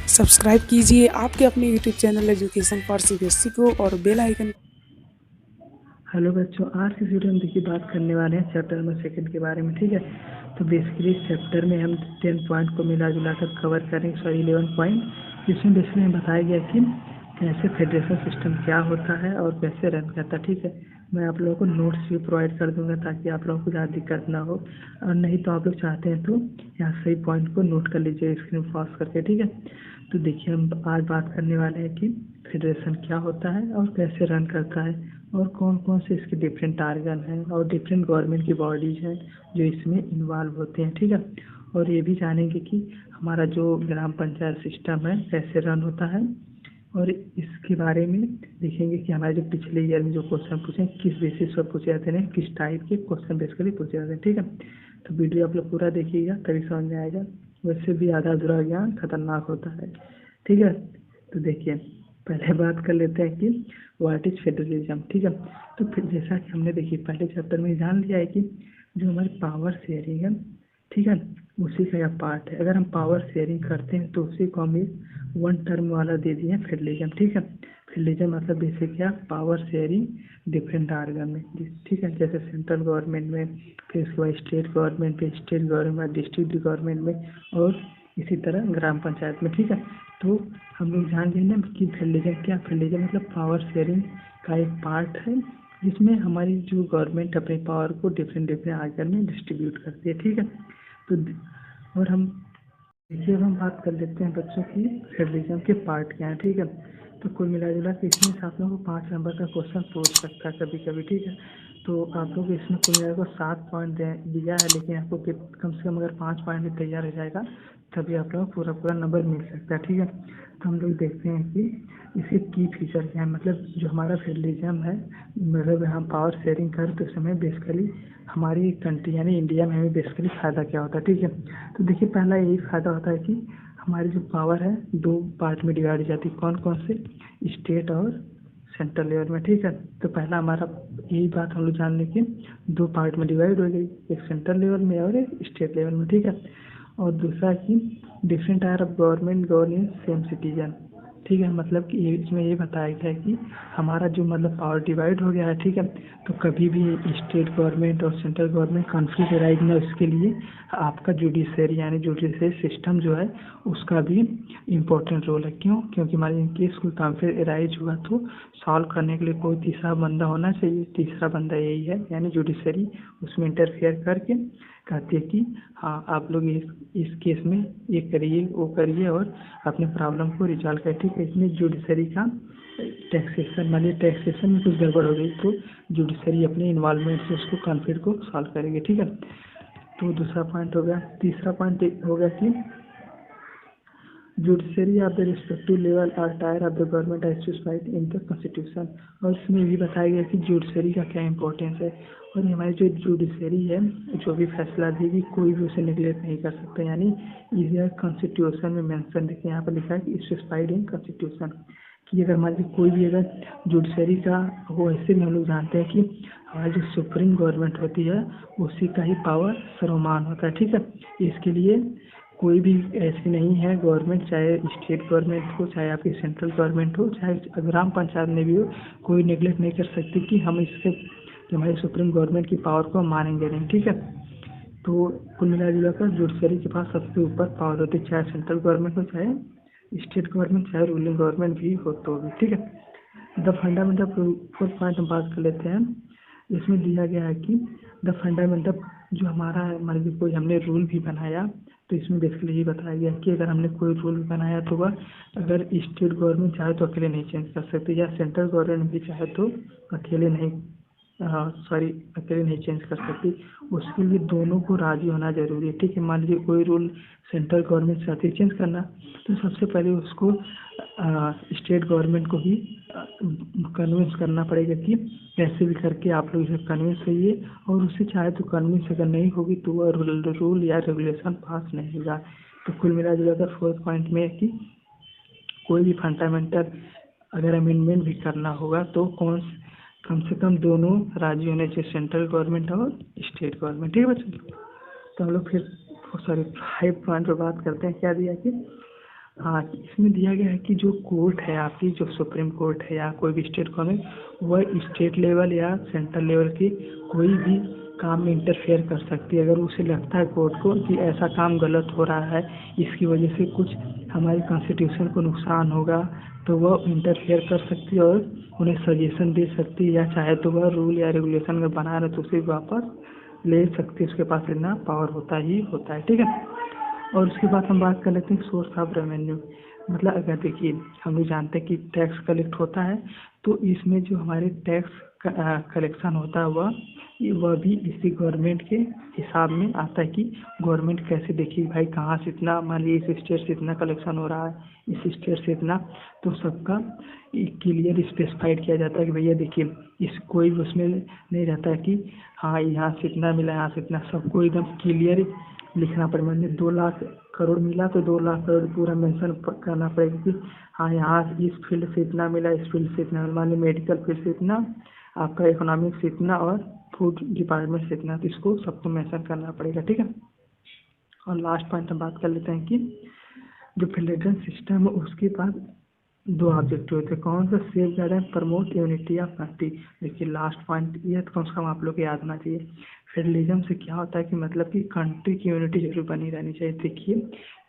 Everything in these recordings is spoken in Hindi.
सब्सक्राइब कीजिए आपके अपने YouTube channel education for CBSE को और बेल आइकन। हेलो बच्चों, आज की वीडियो में देखिए बात करने वाले हैं चैप्टर नंबर 2 के बारे में। ठीक है, तो बेसिकली इस चैप्टर में हम 10 पॉइंट को मिला जुलाकर कवर करेंगे, सॉरी 11 पॉइंट। इसमें बेसिकली हमें बताया गया कि कैसे फेडरेशन सिस्टम क्या होता है और कैसे रन करता है। ठीक है, मैं आप लोगों को नोट्स भी प्रोवाइड कर दूंगा ताकि आप लोगों को ज़्यादा दिक्कत ना हो, और नहीं तो आप लोग चाहते हैं तो यहाँ सही पॉइंट को नोट कर लीजिए स्क्रीन पॉज करके। ठीक है, तो देखिए हम आज बात करने वाले हैं कि फेडरेशन क्या होता है और कैसे रन करता है और कौन कौन से इसके डिफरेंट आर्गन हैं और डिफरेंट गवर्नमेंट की बॉडीज हैं जो इसमें इन्वॉल्व होते हैं। ठीक है, और ये भी जानेंगे कि हमारा जो ग्राम पंचायत सिस्टम है कैसे रन होता है, और इसके बारे में देखेंगे कि हमारे जो पिछले ईयर में जो क्वेश्चन पूछे किस बेसिस पर पूछे जाते हैं, किस टाइप के क्वेश्चन बेसिकली पूछे जाते हैं। ठीक है, तो वीडियो आप लोग पूरा देखिएगा तभी समझ में आएगा। वैसे भी आधा अधूरा ज्ञान खतरनाक होता है। ठीक है, तो देखिए पहले बात कर लेते हैं कि व्हाट इज फेडरलिज्म। ठीक है, तो फिर जैसा कि हमने देखिए पहले चैप्टर में जान लिया है कि जो हमारी पावर शेयरिंग है, ठीक है, उसी का यह पार्ट है। अगर हम पावर शेयरिंग करते हैं तो उसी को हम वन टर्म वाला दे दिए फेडरलिज्म। ठीक है, फेडरलिज्म मतलब जैसे क्या पावर शेयरिंग डिफरेंट आर्गन में। ठीक है, जैसे सेंट्रल गवर्नमेंट में, फिर उसके बाद स्टेट गवर्नमेंट पे, स्टेट गवर्नमेंट डिस्ट्रिक्ट गवर्नमेंट में, और इसी तरह ग्राम पंचायत में। ठीक है, तो हम लोग जान लेना कि फेडरलिज्म क्या। फेडरलिज्म मतलब पावर शेयरिंग का एक पार्ट है जिसमें हमारी जो गवर्नमेंट अपने पावर को डिफरेंट डिफरेंट आर्गन में डिस्ट्रीब्यूट करती है। ठीक है, तो और हम देखिए अब हम बात कर लेते हैं बच्चों की फेडरलिज्म के पार्ट क्या है। ठीक है, तो कुल मिला जुला के इसमें से आप लोगों को 5 नंबर का क्वेश्चन पूछ सकता है कभी कभी। ठीक है, तो आप लोग इसमें कुल मिला को 7 पॉइंट दिया है, लेकिन आपको कम से कम अगर 5 पॉइंट भी तैयार हो जाएगा तभी आप लोगों को पूरा पूरा नंबर मिल सकता है। ठीक है, तो हम लोग देखते हैं कि इसके की फीचर क्या है। मतलब जो हमारा फेडरलिज्म है, मतलब हम पावर शेयरिंग करें तो समय बेसिकली हमारी कंट्री यानी इंडिया में हमें बेसिकली फ़ायदा क्या होता है। ठीक है, तो देखिए पहला यही फ़ायदा होता है कि हमारी जो पावर है 2 पार्ट में डिवाइड हो जाती है। कौन कौन से? स्टेट और सेंट्रल लेवल में। ठीक है, तो पहला हमारा यही बात हम लोग जान लें कि 2 पार्ट में डिवाइड हो गई, एक सेंट्रल लेवल में और एक स्टेट लेवल में। ठीक है, और दूसरा कि different tyre of government governing same citizen. ठीक है, मतलब कि इसमें ये बताया गया है कि हमारा जो मतलब पावर डिवाइड हो गया है। ठीक है, तो कभी भी स्टेट गवर्नमेंट और सेंट्रल गवर्नमेंट कॉन्फ्लिक्ट राइज ना, इसके लिए आपका जुडिशरी यानी जुडिशरी सिस्टम जो है उसका भी इम्पोर्टेंट रोल है। क्यों? क्योंकि हमारे इनकेस कोई कॉन्फ्लिक्ट राइज हुआ तो सॉल्व करने के लिए कोई तीसरा बंदा होना चाहिए। तीसरा बंदा यही है, यानी जुडिशरी उसमें इंटरफेयर करके कहती है कि हाँ आप लोग इस केस में ये करिए वो करिए और अपने प्रॉब्लम को रिजॉल्व करें। ठीक है, इसमें जुडिशरी का टैक्सेशन, मान लीजिए टैक्सेशन में कुछ गड़बड़ हो गई तो जुडिशरी अपने इन्वॉल्वमेंट से उसको कॉन्फ्लिक्ट को सॉल्व करेगी। ठीक है, तो दूसरा पॉइंट हो गया। तीसरा पॉइंट हो गया कि judiciary of the respective level or tier of the government as specified in the constitution. और इसमें भी बताया गया कि जुडिशरी का क्या इंपॉर्टेंस है, और हमारी जो जुडिशरी है जो भी फैसला देगी कोई भी उसे निगलेक्ट नहीं कर सकता। यानी इधर कॉन्स्टिट्यूशन में मेंशन देखिए यहाँ पर लिखा है कि स्पेसिफाइड इन कॉन्स्टिट्यूशन, कि अगर मान लीजिए कोई भी अगर जुडिशरी का वो, ऐसे में हम लोग जानते हैं कि हमारी जो सुप्रीम गवर्नमेंट होती है उसी का ही पावर सर्वमान्य होता है। ठीक है, इसके लिए कोई भी ऐसी नहीं है गवर्नमेंट, चाहे स्टेट गवर्नमेंट हो, चाहे आपकी सेंट्रल गवर्नमेंट हो, चाहे ग्राम पंचायत में भी हो, कोई नेगलेक्ट नहीं कर सकती कि हम इससे कि हमारी सुप्रीम गवर्नमेंट की पावर को मानेंगे नहीं। ठीक है, तो कुल मिला जुला कर जुडिशरी के पास सबसे ऊपर पावर होती है, चाहे सेंट्रल गवर्नमेंट हो, चाहे स्टेट गवर्नमेंट, चाहे रूलिंग गवर्नमेंट भी हो तो भी। ठीक है, द फंडामेंटल फोर्थ पॉइंट हम बात कर लेते हैं। इसमें दिया गया है कि द फंडामेंटल जो हमारा है, मान लीजिए कोई हमने रूल भी बनाया तो इसमें बेसिकली ये बताया गया कि अगर हमने कोई रूल बनाया तो वह अगर स्टेट गवर्नमेंट चाहे तो अकेले नहीं चेंज कर सकती, या सेंट्रल गवर्नमेंट भी चाहे तो अकेले नहीं अकेले नहीं चेंज कर सकती। उसके लिए दोनों को राजी होना जरूरी है। ठीक है, मान लीजिए कोई रूल सेंट्रल गवर्नमेंट चाहती है चेंज करना तो सबसे पहले उसको स्टेट गवर्नमेंट को ही कन्विंस करना पड़ेगा कि कैसे भी करके आप लोग इसे कन्विंस होइए, और उससे चाहे तो कन्विंस अगर नहीं होगी तो वह रूल या रेगुलेशन पास नहीं होगा। तो कुल मिला जुलाकर फोर्थ पॉइंट में है कि कोई भी फंडामेंटल अगर अमेंडमेंट भी करना होगा तो कम से कम दोनों राजी होने चाहिए, सेंट्रल गवर्नमेंट और स्टेट गवर्नमेंट। ठीक है बच्चों, तो हम लोग फिर सॉरी 5 पॉइंट पर बात करते हैं। क्या दिया कि हाँ, इसमें दिया गया है कि जो कोर्ट है आपकी, जो सुप्रीम कोर्ट है या कोई भी स्टेट गवर्नमेंट, वह स्टेट लेवल या सेंट्रल लेवल की कोई भी काम में इंटरफेयर कर सकती है। अगर उसे लगता है कोर्ट को कि ऐसा काम गलत हो रहा है, इसकी वजह से कुछ हमारे कॉन्स्टिट्यूशन को नुकसान होगा, तो वह इंटरफेयर कर सकती है और उन्हें सजेशन दे सकती है, या चाहे तो वह रूल या रेगुलेशन अगर बना रहे तो उसे वापस ले सकती है। उसके पास इतना पावर होता ही होता है, ठीक है। और उसके बाद हम बात कर लेते हैं सोर्स ऑफ रेवेन्यू। मतलब अगर देखिए, हम लोग जानते हैं कि टैक्स कलेक्ट होता है, तो इसमें जो हमारे टैक्स कलेक्शन होता है वह भी इसी गवर्नमेंट के हिसाब में आता है कि गवर्नमेंट कैसे देखिए भाई कहाँ से इतना, मान लीजिए इस स्टेट से इतना कलेक्शन हो रहा है, इस स्टेट से इतना, तो सबका क्लियर स्पेसिफाइड किया जाता है कि भैया देखिए, इस कोई उसमें नहीं रहता है कि हाँ यहाँ से इतना मिला, यहाँ से इतना, सबको एकदम क्लियर लिखना पड़ेगा। मैंने 2 लाख करोड़ मिला तो 2 लाख करोड़ पूरा मेंशन करना पड़ेगा कि हाँ यहाँ इस फील्ड से इतना मिला, इस फील्ड से इतना मिला, मान लीजिए मेडिकल फील्ड से इतना, आपका इकोनॉमिक्स से इतना और फूड डिपार्टमेंट से इतना, तो इसको सबको मेंशन करना पड़ेगा, ठीक है। और लास्ट पॉइंट हम बात कर लेते हैं कि जो फेडरल सिस्टम है उसके पास 2 ऑब्जेक्टिव होते हैं। कौन सा? Safe guard and promote unity of country. देखिए लास्ट पॉइंट ये तो कम से कम आप लोग को याद होना चाहिए। फेडरलिज्म से क्या होता है कि मतलब कि कंट्री की यूनिटी जरूर बनी रहनी चाहिए। देखिए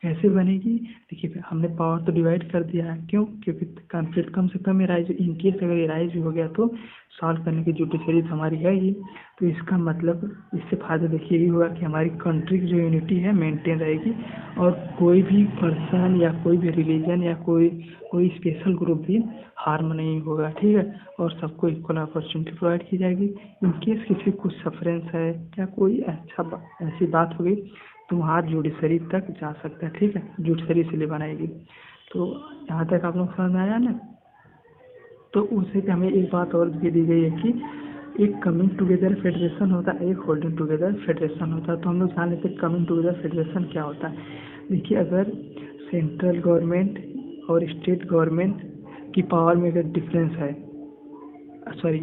कैसे बनेगी, देखिए हमने पावर तो डिवाइड कर दिया है, क्यों? क्योंकि कॉन्फ्लिक्ट कम से कम राइज, इन केस अगर ये राइज भी हो गया तो सॉल्व करने की जुडिशरी हमारी है ही। तो इसका मतलब इससे फ़ायदा देखिए ये हुआ कि हमारी कंट्री की जो यूनिटी है मेंटेन रहेगी, और कोई भी पर्सन या कोई भी रिलीजन या कोई स्पेशल ग्रुप भी हार्म नहीं होगा, ठीक है। और सबको इक्वल अपॉर्चुनिटी प्रोवाइड की जाएगी। इन केस किसी को सफरेंस है या कोई ऐसी बात होगी तो वहाँ जुडिशरी तक जा सकता है, ठीक है। जुडिशरी इसलिए बनाएगी। तो यहाँ तक आप लोग समझ में आया ना। तो उसे हमें एक बात और भी दी गई है कि एक कमिंग टुगेदर फेडरेशन होता है, एक होल्डिंग टुगेदर फेडरेशन होता है। तो हम लोग जान लेते हैं कमिंग टुगेदर फेडरेशन क्या होता है। देखिए अगर सेंट्रल गवर्नमेंट और स्टेट गवर्नमेंट की पावर में अगर डिफरेंस है,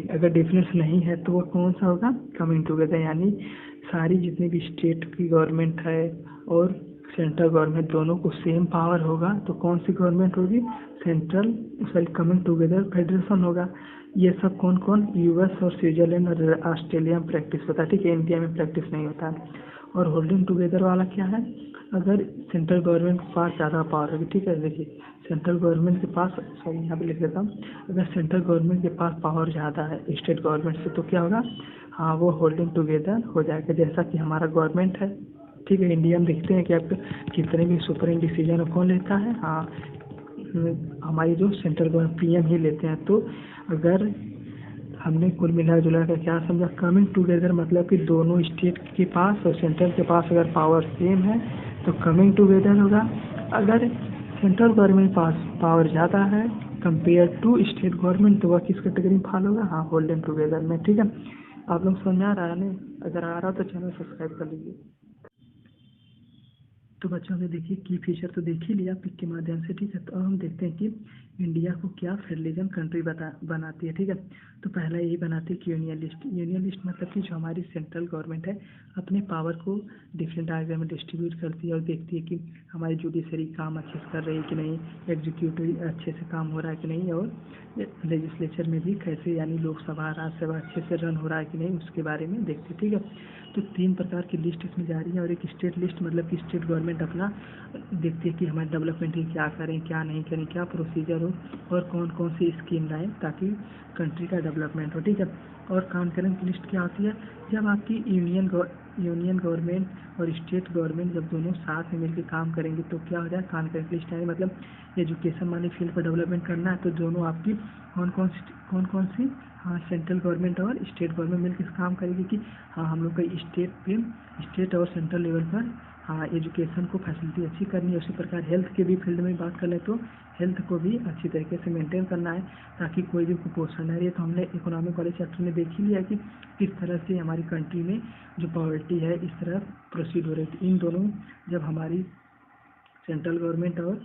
अगर डिफरेंस नहीं है, तो वो कौन सा होगा? Coming together. यानी सारी जितनी भी स्टेट की गवर्नमेंट है और सेंट्रल गवर्नमेंट दोनों को सेम पावर होगा, तो कौन सी गवर्नमेंट होगी? कमिंग टुगेदर फेडरेशन होगा। ये सब कौन कौन? यूएस और स्विट्जरलैंड और ऑस्ट्रेलिया में प्रैक्टिस होता है, ठीक है। इंडिया में प्रैक्टिस नहीं होता है। और होल्डिंग टुगेदर वाला क्या है? अगर सेंट्रल गवर्नमेंट के पास ज़्यादा पावर होगी, ठीक है। देखिए सेंट्रल गवर्नमेंट के पास, यहाँ पे लिख देता हूँ, अगर सेंट्रल गवर्नमेंट के पास पावर ज़्यादा है स्टेट गवर्नमेंट से, तो क्या होगा? हाँ, वो होल्डिंग टुगेदर हो जाएगा। जैसा कि हमारा गवर्नमेंट है, ठीक है। इंडिया में देखते हैं कि आप कितने भी सुप्रीम डिसीजन कौन लेता है? हाँ, हमारी जो सेंट्रल गवर्नमेंट पीएम ही लेते हैं। तो अगर हमने कुल मिला जुला कर क्या समझा? कमिंग टुगेदर मतलब कि दोनों स्टेट के पास और सेंट्रल के पास अगर पावर सेम है तो कमिंग टुगेदर होगा। अगर सेंट्रल गवर्नमेंट के पास पावर ज़्यादा है कंपेयर टू स्टेट गवर्नमेंट, तो वह किस कैटेगरी में फॉल होगा? हाँ, होल्डिंग टुगेदर में, ठीक है। आप लोग समझ में आ रहा है नहीं? अगर आ रहा हो तो चैनल सब्सक्राइब कर लीजिए। तो बच्चों ने देखिए की फीचर तो देख ही लिया पिक के माध्यम से, ठीक है। तो अब हम देखते हैं कि इंडिया को क्या फेडरलिज्म कंट्री बनाती है, ठीक है। तो पहला यही बनाती है कि यूनियन लिस्ट। यूनियन लिस्ट मतलब कि जो हमारी सेंट्रल गवर्नमेंट है अपने पावर को डिफरेंट आर्गन में डिस्ट्रीब्यूट करती है और देखती है कि हमारी जुडिशरी काम अच्छे से कर रही है कि नहीं, एग्जीक्यूटिव अच्छे से काम हो रहा है कि नहीं, और लेजिस्लेचर में भी कैसे, यानी लोकसभा राज्यसभा अच्छे से रन हो रहा है कि नहीं, उसके बारे में देखते हैं, ठीक है। तो 3 प्रकार की लिस्ट इसमें जा रही है। और एक स्टेट लिस्ट मतलब कि स्टेट गवर्नमेंट अपना देखती है कि हमारे डेवलपमेंट की क्या करें, क्या नहीं करें, क्या प्रोसीजर हो और कौन कौन सी स्कीम लाएं ताकि कंट्री का डेवलपमेंट हो, ठीक है। और कॉन्करेंट लिस्ट क्या होती है? जब आपकी यूनियन गवर्नमेंट और स्टेट गवर्नमेंट जब दोनों साथ में मिलकर काम करेंगे तो क्या हो जाए? कॉन्करेंट लिस्ट आए। मतलब एजुकेशन वाली फील्ड पर डेवलपमेंट करना है तो दोनों आपकी कौन सी, हाँ, सेंट्रल गवर्नमेंट और स्टेट गवर्नमेंट मिलकर काम करेगी कि हाँ हम लोग का स्टेट और सेंट्रल लेवल पर हाँ एजुकेशन को फैसिलिटी अच्छी करनी है। उसी प्रकार हेल्थ के भी फील्ड में बात कर ले तो हेल्थ को भी अच्छी तरीके से मेंटेन करना है ताकि कोई भी कुपोषण न रहे। तो हमने इकोनॉमिक वाले चैप्टर में देख ही लिया कि किस तरह से हमारी कंट्री में जो पॉवर्टी है इस तरह प्रोसीड हो रही थी। इन दोनों जब हमारी सेंट्रल गवर्नमेंट और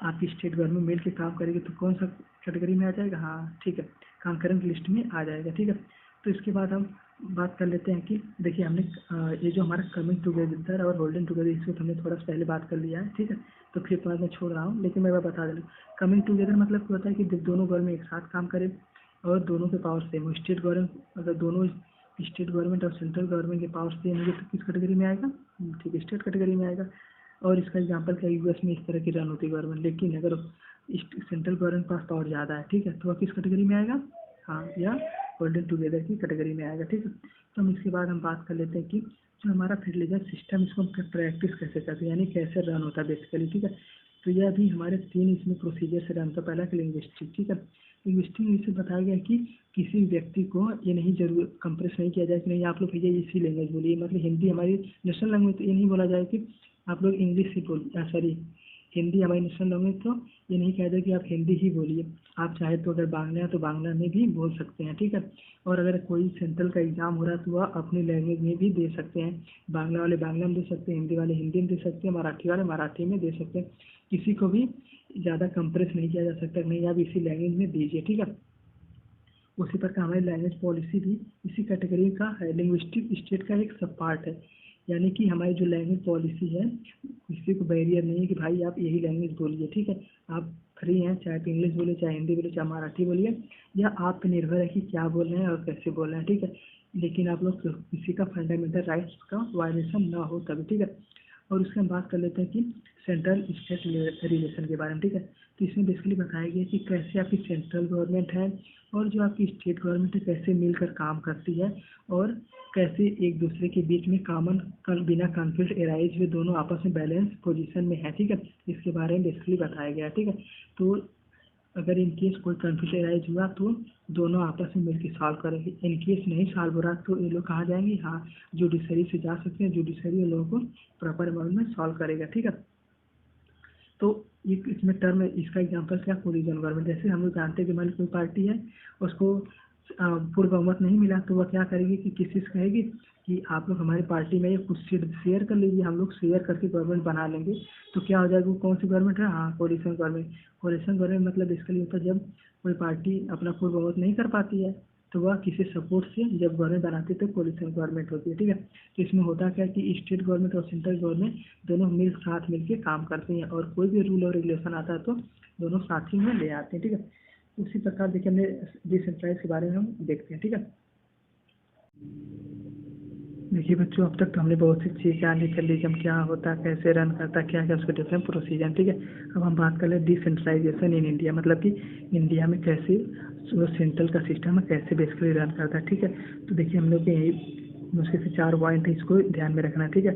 आपकी स्टेट गवर्नमेंट मिल के काम करेगी तो कौन सा कैटेगरी में आ जाएगा? हाँ, ठीक है, कॉन्करेंट लिस्ट में आ जाएगा, ठीक है। तो इसके बाद हम बात कर लेते हैं कि देखिए हमने ये जो हमारा कमिंग टुगेदर और होल्डिंग टुगेदर इसको तो हमने थोड़ा सा पहले बात कर लिया है, ठीक है। तो फिर बाद में छोड़ रहा हूँ, लेकिन मैं बता दूँ कमिंग टुगेदर मतलब क्या होता है कि जब दोनों गवर्नमेंट एक साथ काम करें और दोनों के पावर सेम हो। स्टेट गवर्नमेंट अगर दोनों स्टेट गवर्नमेंट और सेंट्रल गवर्नमेंट के पावर सेम होंगे तो किस कैटेगरी में आएगा? ठीक है, स्टेट कैटेगरी में आएगा। और इसका एग्जाम्पल क्या, यूएस में इस तरह की रन होती है गवर्नमेंट, लेकिन अगर सेंट्रल गवर्नमेंट पास पावर ज़्यादा है, ठीक है, तो वह किस कैटेगरी में आएगा? हाँ, या होल्डिंग टुगेदर की कैटेगरी में आएगा, ठीक है। तो हम इसके बाद हम बात कर लेते हैं कि जो हमारा फेडरलिज्म सिस्टम इसको हम प्रैक्टिस कैसे करते हैं, यानी कैसे रन होता है बेसिकली, ठीक है। तो यह भी हमारे 3 इसमें प्रोसीजर से रन होता है। पहला कि लिंग्विस्टिक, ठीक है। लिंग्विस्टिक में इसे बताया गया कि किसी व्यक्ति को ये नहीं जरूर कंप्रेस नहीं किया जाए कि नहीं आप लोग भैया इसी लैंग्वेज बोलिए, मतलब हिंदी हमारी नेशनल लैंग्वेज, तो ये नहीं बोला जाए कि आप लोग इंग्लिश ही सॉरी हिंदी हमारी नेशनल लैंग्वेज, तो ये नहीं कहा जाए कि आप हिंदी ही बोलिए। आप चाहे तो अगर बांग्ला है तो बांग्ला में भी बोल सकते हैं, ठीक है। और अगर कोई सेंट्रल का एग्जाम हो रहा है तो वह अपनी लैंग्वेज में भी दे सकते हैं। बांग्ला वाले बांग्ला में दे सकते हैं, हिंदी वाले हिंदी में दे सकते हैं, मराठी वाले मराठी में दे सकते हैं। किसी को भी ज़्यादा कंप्रेस नहीं किया जा सकता, नहीं आप इसी लैंग्वेज में दीजिए, ठीक है। उसी प्रकार हमारी लैंग्वेज पॉलिसी भी इसी कैटेगरी का है, लिंग्विस्टिक स्टेट का एक सब पार्ट है। यानी कि हमारी जो लैंग्वेज पॉलिसी है किसी को बैरियर नहीं है कि भाई आप यही लैंग्वेज बोलिए, ठीक है। आप फ्री हैं, चाहे आप इंग्लिश बोलिए, चाहे हिंदी बोलिए, चाहे मराठी बोलिए, या आप पे निर्भर है कि क्या बोल रहे हैं और कैसे बोल रहे हैं, ठीक है। लेकिन आप लोग किसी का फंडामेंटल राइट्स का वायलेशन ना हो तभी, ठीक है। और उसके हम बात कर लेते हैं कि सेंट्रल स्टेट रिलेशन के बारे में, ठीक है। तो इसमें बेसिकली बताया गया कि कैसे आपकी सेंट्रल गवर्नमेंट है और जो आपकी स्टेट गवर्नमेंट है कैसे मिलकर काम करती है और कैसे एक दूसरे के बीच में कॉमन बिना कॉन्फ्लिक्ट एराइज हुए दोनों आपस में बैलेंस पोजीशन में है, ठीक है। इसके बारे में बेसिकली बताया गया, ठीक है। तो अगर इन केस कोई कन्फ्लिक्ट एराइज हुआ तो दोनों आपस में मिलकर सॉल्व करेंगे। इन केस नहीं सॉल्व हो रहा तो ये लोग कहाँ जाएंगे? हाँ, जुडिशरी से जा सकते हैं, जुडिशरी उन लोगों को प्रॉपर अमाउंट में सॉल्व करेगा, ठीक है। तो एक इसमें टर्म है, इसका एग्जांपल क्या, कोलिजन गवर्नमेंट। जैसे हम लोग जानते हैं कि मान लो कोई पार्टी है, उसको पूर्ण बहुमत नहीं मिला तो वह क्या करेगी कि किसी से कहेगी कि आप लोग हमारी पार्टी में ये कुछ सीट शेयर कर लीजिए, हम लोग शेयर करके गवर्नमेंट बना लेंगे। तो क्या हो जाएगा, वो कौन सी गवर्नमेंट है? हाँ, कोलिशन गवर्नमेंट। कोलिशन गवर्नमेंट मतलब इसके लिए होता है जब कोई पार्टी अपना पूर्ण बहुमत नहीं कर पाती है तो वह किसी सपोर्ट से जब गवर्नमेंट बनाती है तो कोलिशन गवर्नमेंट होती है, ठीक है। तो इसमें होता क्या है कि स्टेट गवर्नमेंट और सेंट्रल गवर्नमेंट दोनों साथ मिलकर काम करते हैं और कोई भी रूल और रेगुलेशन आता है तो दोनों साथ ही में ले आते हैं, ठीक है। उसी प्रकार देखिए हमने डिसेंट्रलाइज के बारे में हम देखते हैं, ठीक है। देखिए बच्चों, अब तक तो हमने बहुत सी चीज़ जान ली, फेडरलिज्म क्या होता है, कैसे रन करता है, क्या क्या उसके डिफरेंट प्रोसीजर, ठीक है। अब हम बात कर ले डिसेंट्रलाइजेशन इन इंडिया, मतलब कि इंडिया में कैसे जो सेंट्रल का सिस्टम है कैसे बेसिकली रन करता है, ठीक है। तो देखिए हम लोग के यही मुश्किल से 4 पॉइंट है, इसको ध्यान में रखना, ठीक है।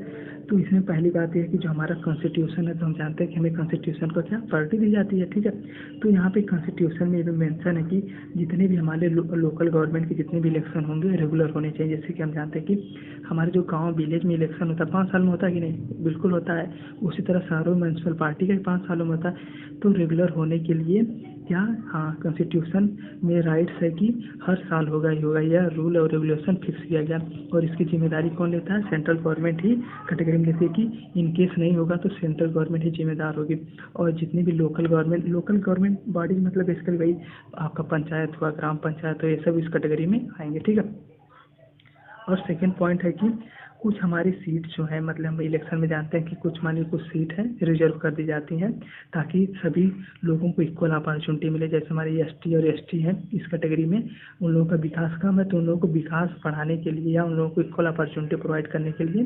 तो इसमें पहली बात यह है कि जो हमारा कॉन्स्टिट्यूशन है, तो हम जानते हैं कि हमें कॉन्स्टिट्यूशन को क्या प्रायोरिटी दी जाती है, ठीक है। तो यहाँ पे कॉन्स्टिट्यूशन में भी मेंशन है कि जितने भी हमारे लोकल गवर्नमेंट के जितने भी इलेक्शन होंगे रेगुलर होने चाहिए। जैसे कि हम जानते हैं कि हमारे जो गांव विलेज में इलेक्शन होता है 5 साल में होता है कि नहीं? बिल्कुल होता है। उसी तरह शहरों में म्यूनसिपल पार्टी का 5 सालों में होता है। तो रेगुलर होने के लिए क्या, हाँ, कॉन्स्टिट्यूशन में राइट्स है कि हर साल होगा ही होगा, यह रूल और रेगुलेशन फिक्स किया गया। और इसकी जिम्मेदारी कौन लेता है? सेंट्रल गवर्नमेंट ही कैटेगरी में लेती है कि इन केस नहीं होगा तो सेंट्रल गवर्नमेंट ही जिम्मेदार होगी। और जितनी भी लोकल गवर्नमेंट बॉडी मतलब बेसिकली वही आपका पंचायत हुआ, ग्राम पंचायत हो, ये सब इस कैटेगरी में आएंगे, ठीक है। और सेकेंड पॉइंट है कि कुछ हमारी सीट जो है, मतलब हम इलेक्शन में जानते हैं कि कुछ मानिए कुछ सीट है रिजर्व कर दी जाती हैं ताकि सभी लोगों को इक्वल अपॉर्चुनिटी मिले। जैसे हमारे एसटी और एसटी हैं इस कैटेगरी में, उन लोगों का विकास कम है तो उन लोगों को विकास बढ़ाने के लिए या उन लोगों को इक्वल अपॉर्चुनिटी प्रोवाइड करने के लिए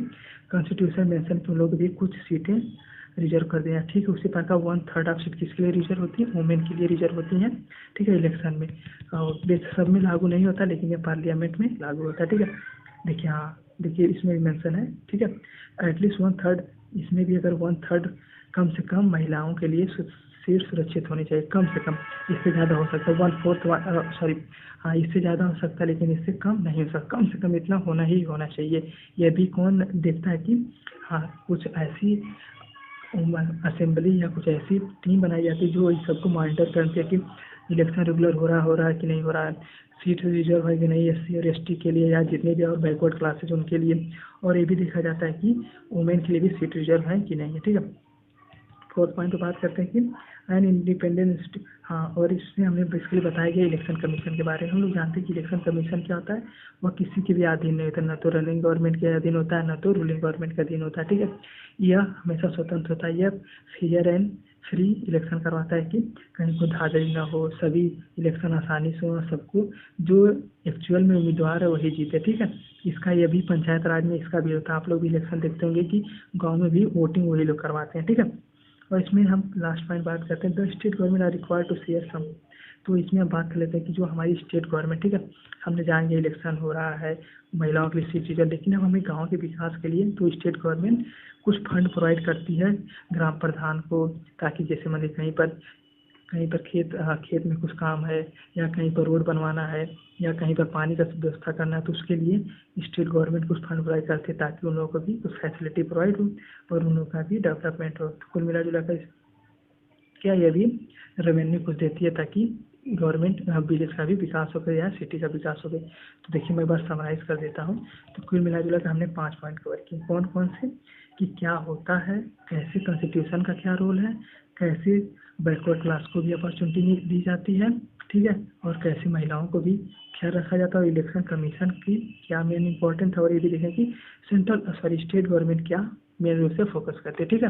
कॉन्स्टिट्यूशन मेंशन के उन लोग भी कुछ सीटें रिजर्व कर दिया, ठीक है। उसी प्रकार 1/3 ऑफ सीट किसके लिए रिजर्व होती है? वुमेन के लिए रिजर्व होती हैं, ठीक है, इलेक्शन में। और सब में लागू नहीं होता लेकिन ये पार्लियामेंट में लागू होता है, ठीक है। देखिए, हाँ, देखिए इसमें भी मेंशन है, ठीक है। एटलीस्ट 1/3, इसमें भी अगर 1/3 कम से कम महिलाओं के लिए सीट सुरक्षित होनी चाहिए, कम से कम। इससे ज़्यादा हो सकता है 1/4, सॉरी, हाँ, इससे ज़्यादा हो सकता है लेकिन इससे कम नहीं हो सकता, कम से कम इतना होना ही होना चाहिए। यह भी कौन देखता है कि हाँ कुछ ऐसी असेंबली या कुछ ऐसी टीम बनाई जाती है जो इस सबको मॉनिटर करती है कि इलेक्शन रेगुलर हो रहा है कि नहीं हो रहा है, सीट रिजर्व है कि नहीं एससी और एसटी के लिए या जितने भी और बैकवर्ड क्लासेज उनके लिए। और ये भी देखा जाता है कि वुमेन के लिए भी सीट रिजर्व है कि नहीं है, ठीक है। 4th पॉइंट पे बात करते हैं कि एन इंडिपेंडेंट, हाँ, और इसमें हमने बेसिकली बताया गया इलेक्शन कमीशन के बारे में। हम लोग जानते हैं कि इलेक्शन कमीशन क्या होता है, वह किसी के भी अधीन नहीं होता, न तो रनिंग गवर्नमेंट के अधीन होता है, न तो रूलिंग गवर्नमेंट के अधीन होता है, ठीक है। यह हमेशा स्वतंत्र होता है, यह फेयर एंड फ्री इलेक्शन करवाता है कि कहीं कोई धांधली ना हो, सभी इलेक्शन आसानी से हो, सबको जो एक्चुअल में उम्मीदवार है वही जीते, ठीक है। इसका ये भी पंचायत राज में इसका भी होता है, आप लोग भी इलेक्शन देखते होंगे कि गांव में भी वोटिंग वही लोग करवाते हैं, ठीक है। और इसमें हम लास्ट पॉइंट बात करते हैं, the state government are required to share some. तो इसमें हम बात कर लेते हैं कि जो हमारी स्टेट गवर्नमेंट, ठीक है, हमने जाएंगे इलेक्शन हो रहा है महिलाओं के लिए सीट चीज़ें, लेकिन अब हमें गाँव के विकास के लिए तो स्टेट गवर्नमेंट कुछ फंड प्रोवाइड करती है ग्राम प्रधान को, ताकि जैसे मान लीजिए कहीं पर खेत में कुछ काम है, या कहीं पर रोड बनवाना है, या कहीं पर पानी का व्यवस्था करना है, तो उसके लिए स्टेट गवर्नमेंट कुछ फंड प्रोवाइड करते हैं ताकि उन लोगों को भी कुछ फैसिलिटी प्रोवाइड हो और उन लोगों का भी डेवलपमेंट हो। तो कुल मिला जुला कर क्या ये भी रेवेन्यू कुछ देती है ताकि गवर्नमेंट विलेज का भी विकास हो गया या सिटी का विकास हो गया। तो देखिए मैं बस समराइज कर देता हूँ। तो कुल मिला जुला कर हमने 5 पॉइंट कवर किए, कौन कौन से, कि क्या होता है, कैसे कॉन्स्टिट्यूशन का क्या रोल है, कैसे बैकवर्ड क्लास को भी अपॉर्चुनिटी दी जाती है, ठीक है, और कैसे महिलाओं को भी ख्याल रखा जाता है, और इलेक्शन कमीशन की क्या मेन इंपॉर्टेंट है, और ये भी देखें कि स्टेट गवर्नमेंट क्या मेन रूप से फोकस करते हैं, ठीक है।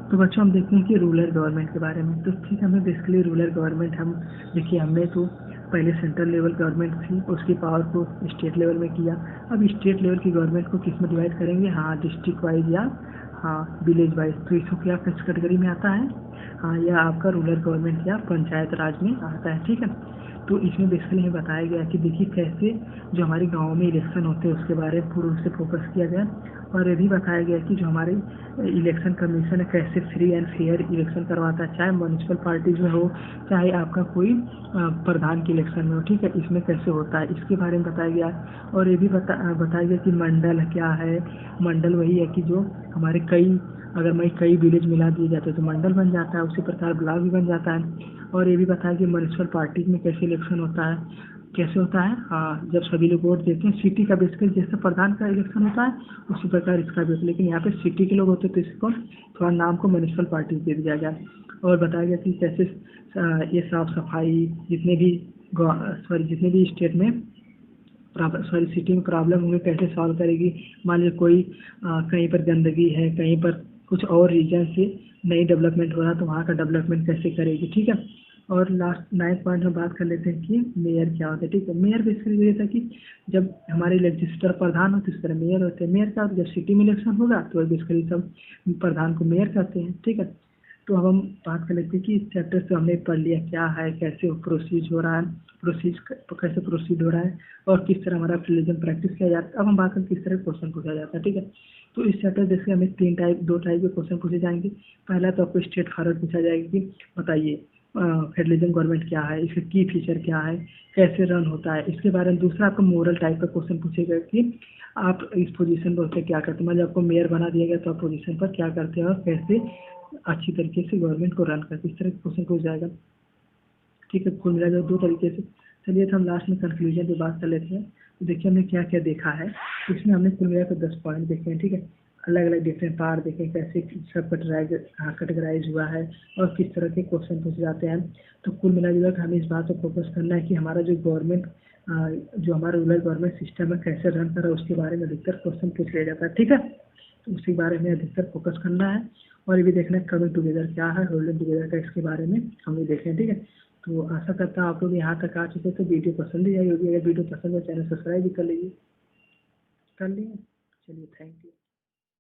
तो बच्चों हम देखते हैं कि रूरल गवर्नमेंट के बारे में। तो ठीक है, हमें बेसिकली रूरल गवर्नमेंट हम देखिए, हमने तो पहले सेंट्रल लेवल गवर्नमेंट थी, उसकी पावर को स्टेट लेवल में किया। अब स्टेट लेवल की गवर्नमेंट को किस में डिवाइड करेंगे, हाँ, डिस्ट्रिक्ट वाइज या हाँ विलेज वाइज। तो इसको क्या किस कैटेगरी में आता है, हाँ, यह आपका रूरल गवर्नमेंट या पंचायत राज में आता है, ठीक है। तो इसमें बेसिकली हमें बताया गया कि देखिए कैसे जो हमारे गाँव में इलेक्शन होते हैं उसके बारे में पूर्ण रूप से फोकस किया गया, और ये भी बताया गया कि जो हमारे इलेक्शन कमीशन है कैसे फ्री एंड फेयर इलेक्शन करवाता है, चाहे म्यूनिसिपल पार्टीज में हो, चाहे आपका कोई प्रधान के इलेक्शन में हो, ठीक है, इसमें कैसे होता है इसके बारे में बताया गया। और ये भी बताया गया कि मंडल क्या है। मंडल वही है कि जो हमारे कई विलेज मिला दिए जाते हैं तो मंडल बन जाता है, उसी प्रकार ब्लॉक भी बन जाता है। और ये भी बताया कि म्यूनिसिपल पार्टीज में कैसे इलेक्शन होता है, कैसे होता है, हाँ, जब सभी लोग वोट देते हैं, सिटी का बेसिकली जैसे प्रधान का इलेक्शन होता है उसी प्रकार इसका भी, लेकिन यहाँ पे सिटी के लोग होते हैं तो इसको थोड़ा नाम को म्यूनिसिपल पार्टी दे दिया गया। और बताया गया कि कैसे ये साफ सफाई जितने भी स्टेट में सिटी में प्रॉब्लम होंगे कैसे सॉल्व करेगी। मान लीजिए कोई कहीं पर गंदगी है, कहीं पर कुछ और रीजन से नई डेवलपमेंट हो रहा है तो वहाँ का डेवलपमेंट कैसे करेगी, ठीक है। और लास्ट 9th पॉइंट में बात कर लेते हैं कि मेयर क्या होता है, ठीक है। मेयर बेसिकली ये था कि जब हमारे जिस तरह प्रधान होते हैं उस तरह मेयर होते हैं। मेयर क्या होता है, जब सिटी में इलेक्शन होगा तो बेसिकली सब प्रधान को मेयर कहते हैं, ठीक है। तो अब हम बात कर लेते हैं कि इस चैप्टर से हमने पढ़ लिया क्या है, कैसे प्रोसीड हो रहा है, कैसे प्रोसीड हो रहा है, और किस तरह हमारा रिलीजन प्रैक्टिस किया जाता है। अब हम बात करें किस तरह क्वेश्चन पूछा जाता है, ठीक है। तो इस चैप्टर जैसे हमें दो टाइप के क्वेश्चन पूछे जाएंगे। पहला तो आपको स्ट्रेट फॉरवर्ड पूछा जाएगा कि बताइए फेडरलिज्म गवर्नमेंट क्या है, इसके की फीचर क्या है, कैसे रन होता है, इसके बारे में। दूसरा आपको मोरल टाइप का क्वेश्चन पूछेगा कि आप इस पोजीशन पर होकर क्या करते हैं, मतलब आपको मेयर बना दिया गया तो आप पोजीशन पर क्या करते हैं और कैसे अच्छी तरीके से गवर्नमेंट को रन करते हैं, इस तरह का क्वेश्चन पूछ जाएगा, ठीक है। कुल मिला दो तरीके से। चलिए तो हम लास्ट में कंक्लूजन पे बात कर लेते हैं। तो देखिए हमने क्या क्या देखा है, इसमें हमने कुल मिला कर 10 पॉइंट देखे हैं, ठीक है। अलग अलग डिफरेंट पार्ट देखें कैसे सब कैटेगराइज हुआ है और किस तरह के क्वेश्चन पूछे जाते हैं। तो कुल मिला जुला कर हमें इस बात पर फोकस करना है कि हमारा जो हमारा रूरल गवर्नमेंट सिस्टम है कैसे रन कर रहा है उसके बारे में अधिकतर क्वेश्चन पूछ लिया जाता है, ठीक है। तो उसी बारे में अधिकतर फोकस करना है। और ये भी देखना है कमिंग टुगेदर क्या है, होल्डिंग टुगेदर का, इसके बारे में हम भी देखें, ठीक है। तो आशा करता हूँ आप लोग यहाँ तक आ चुके तो वीडियो पसंद ही आई होगी। अगर वीडियो पसंद है चैनल सब्सक्राइब भी कर लीजिए। चलिए थैंक यू।